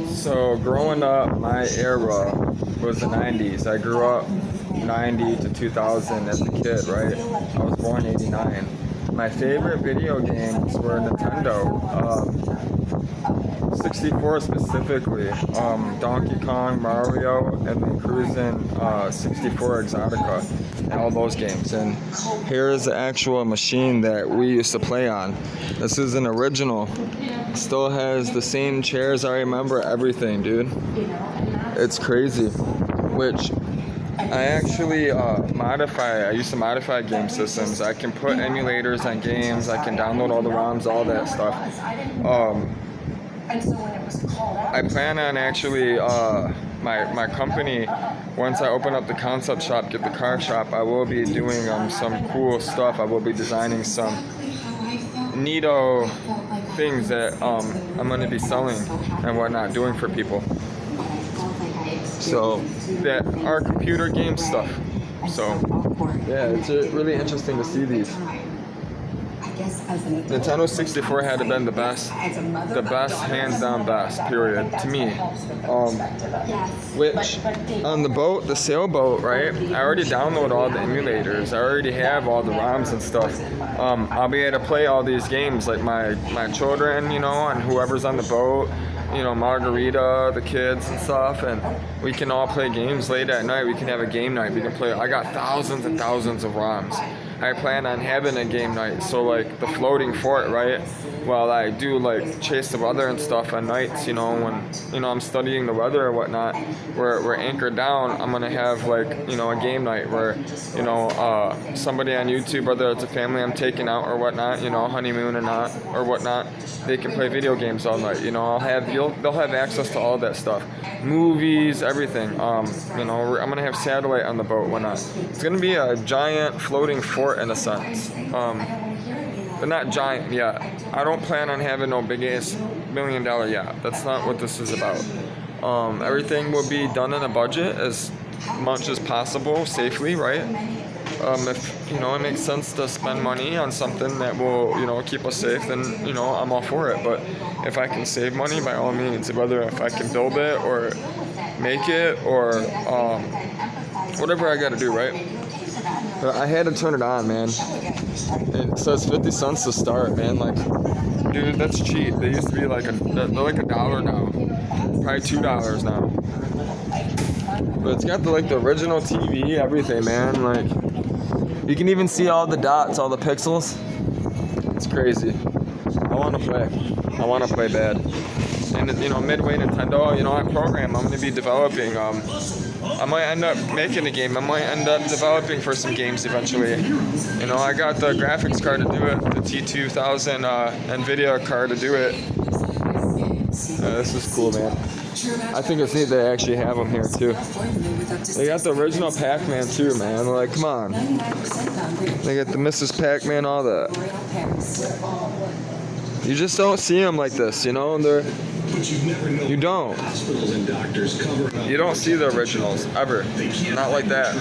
So growing up, my era was the 90s. I grew up 90 to 2000 as a kid, right? I was born 89. My favorite video games were Nintendo, 64 specifically, Donkey Kong, Mario, and then Cruisin' 64 Exotica, and all those games. And here's the actual machine that we used to play on. This is an original. Still has the same chairs. I remember everything, dude. It's crazy. Which I actually I used to modify game systems. I can put emulators on games. I can download all the ROMs, all that stuff. I plan on actually my company, once I open up the concept shop, get the car shop, I will be doing some cool stuff. I will be designing some neato things that I'm going to be selling and whatnot, doing for people. So that are computer game stuff. So yeah, it's really interesting to see these. Nintendo 64 had to been the best, hands down best, period, to me. Which, on the boat, the sailboat, right, I already downloaded all the emulators. I already have all the ROMs and stuff. I'll be able to play all these games, like my children, and whoever's on the boat, Margarita, the kids and stuff, and we can all play games late at night. We can have a game night. We can play. I got thousands and thousands of ROMs. I plan on having a game night, so like the floating fort, right? While I do like chase the weather and stuff at nights, when I'm studying the weather or whatnot, we're anchored down. I'm gonna have like a game night where somebody on YouTube, whether it's a family I'm taking out or whatnot, honeymoon or not or whatnot, they can play video games all night. They'll have access to all that stuff, movies, everything. I'm gonna have satellite on the boat, whatnot. It's gonna be a giant floating fort in a sense, but not giant yet. I don't plan on having no big ass $1 million yacht. That's not what this is about. Everything will be done in a budget as much as possible, safely, right? If it makes sense to spend money on something that will keep us safe, then I'm all for it. But if I can save money, by all means, whether if I can build it or make it or whatever I got to do, right? But I had to turn it on, man. It says 50 cents to start, man. Like, dude, that's cheap. They used to be like they're like $1 now, probably $2 now. But it's got the original TV, everything, man. Like, you can even see all the dots, all the pixels. It's crazy. I want to play bad. And Midway Nintendo, I program. I'm going to be developing. I might end up making a game. I might end up developing for some games eventually. I got the graphics card to do it, the T2000 NVIDIA card to do it. This is cool, man. I think it's neat they actually have them here too. They got the original Pac-Man too, man. Like, come on. They got the Mrs. Pac-Man, all that. You just don't see them like this, You don't. You don't see the originals ever. Not like that.